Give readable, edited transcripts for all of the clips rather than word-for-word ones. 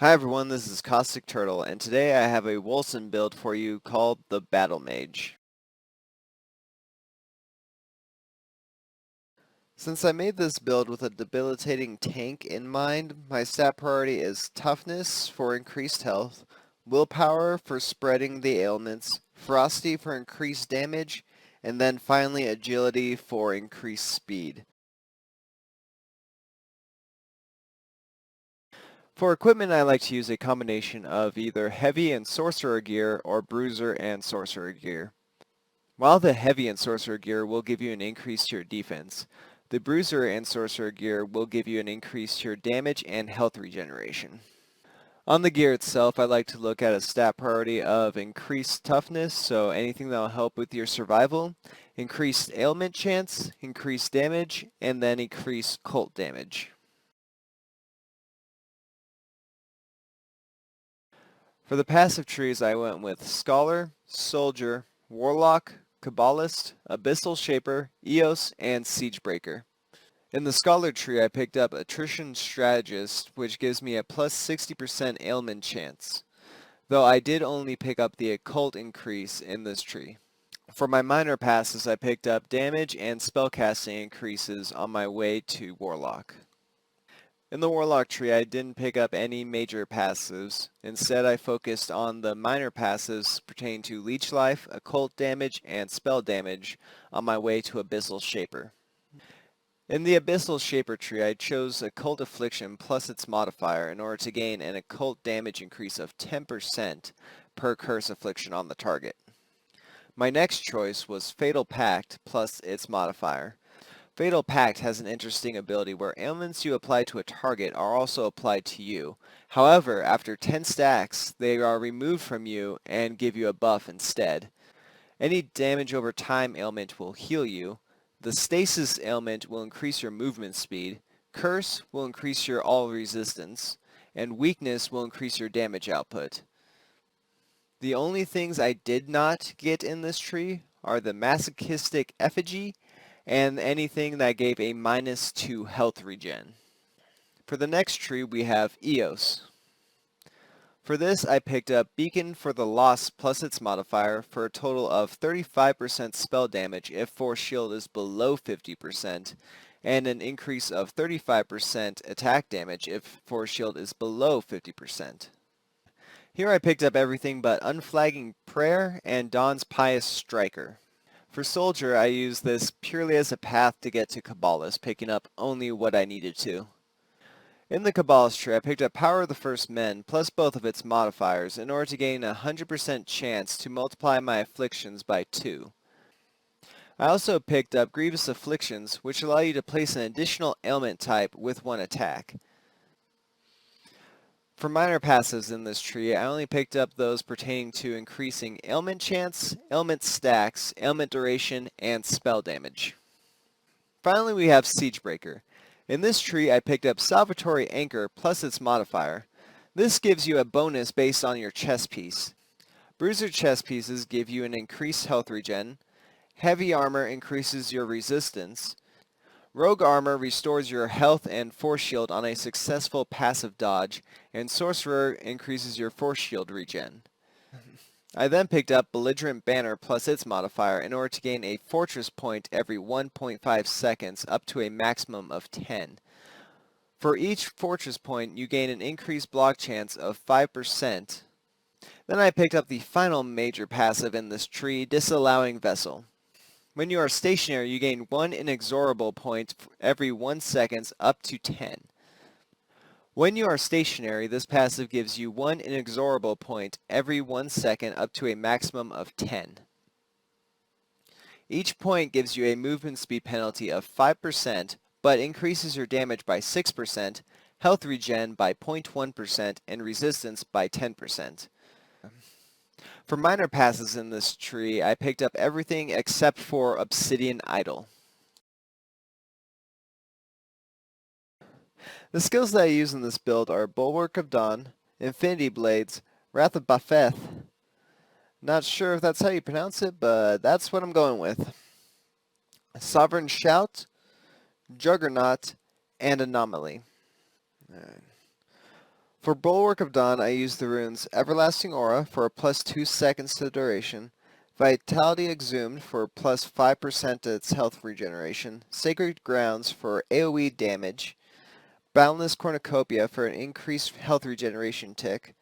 Hi everyone, this is Caustic Turtle, and today I have a Wolcen build for you called the Battle Mage. Since I made this build with a debilitating tank in mind, my stat priority is Toughness for increased health, Willpower for spreading the ailments, Frosty for increased damage, and then finally Agility for increased speed. For equipment, I like to use a combination of either Heavy and Sorcerer gear or Bruiser and Sorcerer gear. While the Heavy and Sorcerer gear will give you an increase to your defense, the Bruiser and Sorcerer gear will give you an increase to your damage and health regeneration. On the gear itself, I like to look at a stat priority of increased toughness, so anything that will help with your survival, increased ailment chance, increased damage, and then increased cult damage. For the passive trees, I went with Scholar, Soldier, Warlock, Kabbalist, Abyssal Shaper, Eos, and Siegebreaker. In the Scholar tree, I picked up Attrition Strategist, which gives me a plus 60% ailment chance, though I did only pick up the occult increase in this tree. For my minor passes, I picked up damage and spellcasting increases on my way to Warlock. In the Warlock tree, I didn't pick up any major passives. Instead, I focused on the minor passives pertaining to Leech Life, Occult Damage, and Spell Damage on my way to Abyssal Shaper. In the Abyssal Shaper tree, I chose Occult Affliction plus its modifier in order to gain an occult damage increase of 10% per curse affliction on the target. My next choice was Fatal Pact plus its modifier. Fatal Pact has an interesting ability where ailments you apply to a target are also applied to you. However, after 10 stacks, they are removed from you and give you a buff instead. Any damage over time ailment will heal you. The Stasis ailment will increase your movement speed. Curse will increase your all resistance. And Weakness will increase your damage output. The only things I did not get in this tree are the Masochistic Effigy and anything that gave a -2 health regen. For the next tree we have Eos. For this I picked up Beacon for the Lost plus its modifier for a total of 35% spell damage if Force Shield is below 50%, and an increase of 35% attack damage if Force Shield is below 50%. Here I picked up everything but Unflagging Prayer and Dawn's Pious Striker. For Soldier, I used this purely as a path to get to Kabbalist, picking up only what I needed to. In the Kabbalist tree, I picked up Power of the First Men, plus both of its modifiers, in order to gain a 100% chance to multiply my afflictions by 2. I also picked up Grievous Afflictions, which allow you to place an additional ailment type with one attack. For minor passives in this tree, I only picked up those pertaining to increasing ailment chance, ailment stacks, ailment duration, and spell damage. Finally, we have Siegebreaker. In this tree, I picked up Salvatory Anchor plus its modifier. This gives you a bonus based on your chest piece. Bruiser chest pieces give you an increased health regen. Heavy armor increases your resistance. Rogue armor restores your health and force shield on a successful passive dodge, and Sorcerer increases your force shield regen. I then picked up Belligerent Banner plus its modifier in order to gain a fortress point every 1.5 seconds up to a maximum of 10. For each fortress point, you gain an increased block chance of 5%. Then I picked up the final major passive in this tree, Disallowing Vessel. When you are stationary, you gain 1 inexorable point every 1 second up to 10. When you are stationary, this passive gives you 1 inexorable point every 1 second up to a maximum of 10. Each point gives you a movement speed penalty of 5%, but increases your damage by 6%, health regen by 0.1%, and resistance by 10%. For minor passes in this tree, I picked up everything except for Obsidian Idol. The skills that I use in this build are Bulwark of Dawn, Infinity Blades, Wrath of Bapheth. Not sure if that's how you pronounce it, but that's what I'm going with. Sovereign Shout, Juggernaut, and Anomaly. For Bulwark of Dawn, I use the runes Everlasting Aura for a plus 2 seconds to the duration, Vitality Exhumed for plus 5% to its health regeneration, Sacred Grounds for AoE damage, Boundless Cornucopia for an increased health regeneration tick,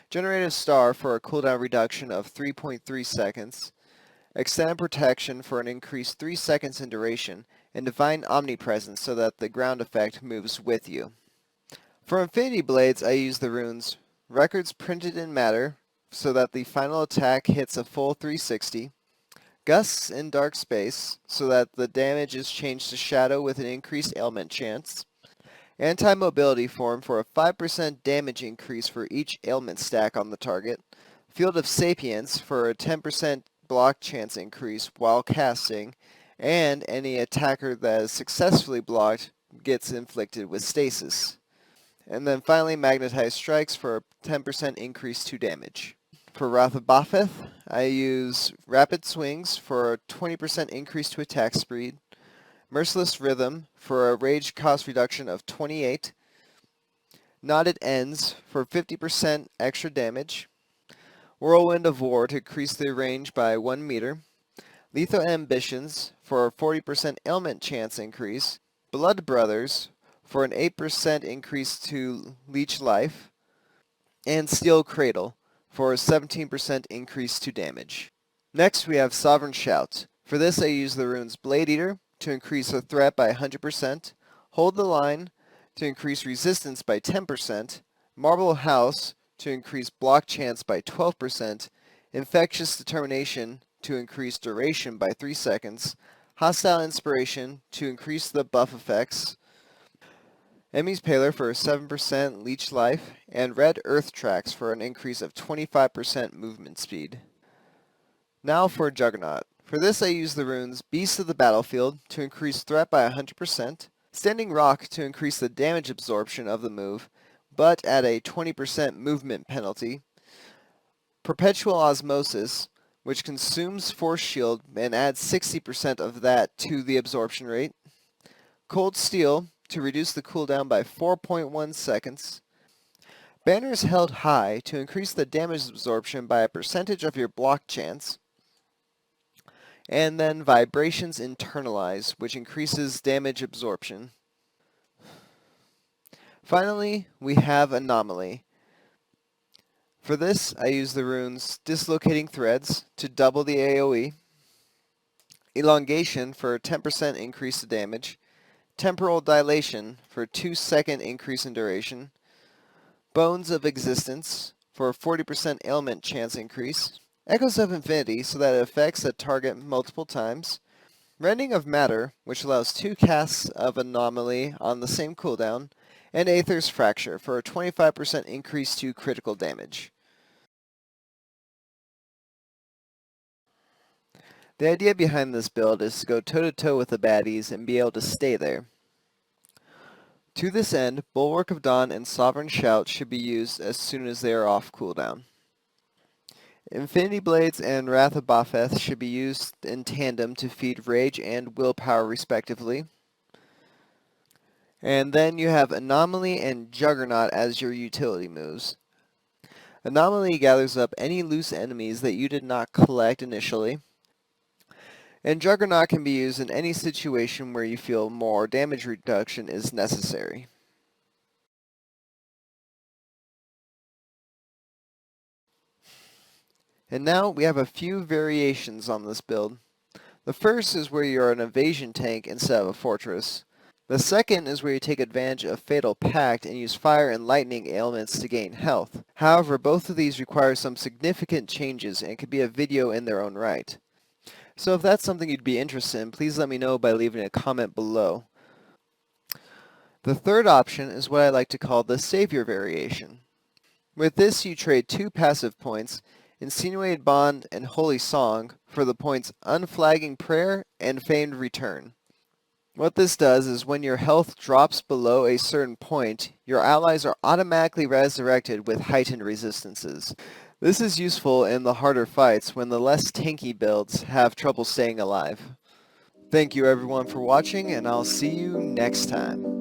Generative Star for a cooldown reduction of 3.3 seconds, Extended Protection for an increased 3 seconds in duration, and Divine Omnipresence so that the ground effect moves with you. For Infinity Blades, I use the runes Records Printed in Matter so that the final attack hits a full 360, Gusts in Dark Space so that the damage is changed to Shadow with an increased ailment chance, Anti-Mobility Form for a 5% damage increase for each ailment stack on the target, Field of Sapience for a 10% block chance increase while casting, and any attacker that is successfully blocked gets inflicted with stasis. And then finally, Magnetized Strikes for a 10% increase to damage. For Wrath of Bapheth, I use Rapid Swings for a 20% increase to attack speed, Merciless Rhythm for a rage cost reduction of 28, Knotted Ends for 50% extra damage, Whirlwind of War to increase the range by 1 meter, Lethal Ambitions for a 40% ailment chance increase, Blood Brothers for an 8% increase to leech life, and Steel Cradle for a 17% increase to damage. Next we have Sovereign Shout. For this I use the runes Blade Eater to increase the threat by 100%, Hold the Line to increase resistance by 10%, Marble House to increase block chance by 12%, Infectious Determination to increase duration by 3 seconds, Hostile Inspiration to increase the buff effects, Emmy's Paler for 7% leech life, and Red Earth Tracks for an increase of 25% movement speed. Now for Juggernaut. For this I use the runes Beast of the Battlefield to increase threat by 100%, Standing Rock to increase the damage absorption of the move, but at a 20% movement penalty, Perpetual Osmosis, which consumes Force Shield and adds 60% of that to the absorption rate, Cold Steel to reduce the cooldown by 4.1 seconds, Banners Held High to increase the damage absorption by a percentage of your block chance, and then Vibrations Internalize, which increases damage absorption. Finally, we have Anomaly. For this, I use the runes Dislocating Threads to double the AoE, Elongation for a 10% increase to damage, Temporal Dilation for a 2-second increase in duration, Bones of Existence for a 40% ailment chance increase, Echoes of Infinity so that it affects a target multiple times, Rending of Matter, which allows 2 casts of Anomaly on the same cooldown, and Aether's Fracture for a 25% increase to critical damage. The idea behind this build is to go toe-to-toe with the baddies and be able to stay there. To this end, Bulwark of Dawn and Sovereign Shout should be used as soon as they are off cooldown. Infinity Blades and Wrath of Bapheth should be used in tandem to feed Rage and Willpower respectively. And then you have Anomaly and Juggernaut as your utility moves. Anomaly gathers up any loose enemies that you did not collect initially, and Juggernaut can be used in any situation where you feel more damage reduction is necessary. And now we have a few variations on this build. The first is where you're an evasion tank instead of a fortress. The second is where you take advantage of Fatal Pact and use fire and lightning ailments to gain health. However, both of these require some significant changes and could be a video in their own right. So if that's something you'd be interested in, please let me know by leaving a comment below. The third option is what I like to call the Savior variation. With this you trade 2 passive points, Insinuated Bond and Holy Song, for the points Unflagging Prayer and Famed Return. What this does is when your health drops below a certain point, your allies are automatically resurrected with heightened resistances. This is useful in the harder fights when the less tanky builds have trouble staying alive. Thank you everyone for watching, and I'll see you next time.